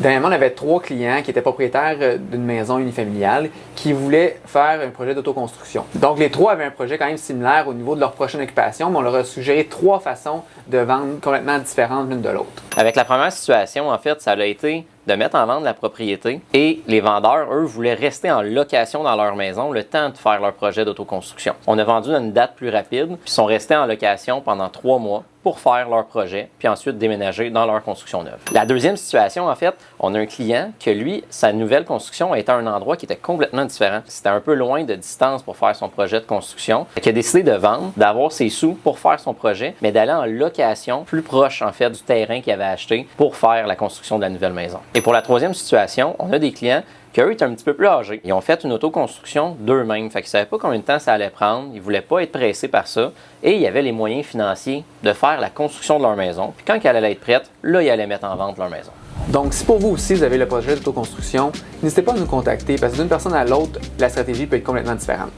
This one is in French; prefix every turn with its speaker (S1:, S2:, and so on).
S1: Dernièrement, on avait 3 clients qui étaient propriétaires d'une maison unifamiliale qui voulaient faire un projet d'autoconstruction. Donc, les 3 avaient un projet quand même similaire au niveau de leur prochaine occupation, mais on leur a suggéré 3 façons de vendre complètement différentes l'une de l'autre.
S2: Avec la première situation, en fait, ça a été de mettre en vente la propriété et les vendeurs, eux, voulaient rester en location dans leur maison le temps de faire leur projet d'autoconstruction. On a vendu à une date plus rapide, puis sont restés en location pendant 3 mois pour faire leur projet, puis ensuite déménager dans leur construction neuve. La deuxième situation, en fait, on a un client que lui, sa nouvelle construction était à un endroit qui était complètement différent. C'était un peu loin de distance pour faire son projet de construction. Il a décidé de vendre, d'avoir ses sous pour faire son projet, mais d'aller en location plus proche, en fait, du terrain qu'il avait acheté pour faire la construction de la nouvelle maison. Et pour la troisième situation, on a des clients qui, eux, étaient un petit peu plus âgés. Ils ont fait une autoconstruction d'eux-mêmes. Fait qu'ils ne savaient pas combien de temps ça allait prendre. Ils ne voulaient pas être pressés par ça. Et ils avaient les moyens financiers de faire la construction de leur maison. Puis quand elle allait être prête, là, ils allaient mettre en vente leur maison.
S1: Donc, si pour vous aussi, vous avez le projet d'autoconstruction, n'hésitez pas à nous contacter parce que d'une personne à l'autre, la stratégie peut être complètement différente.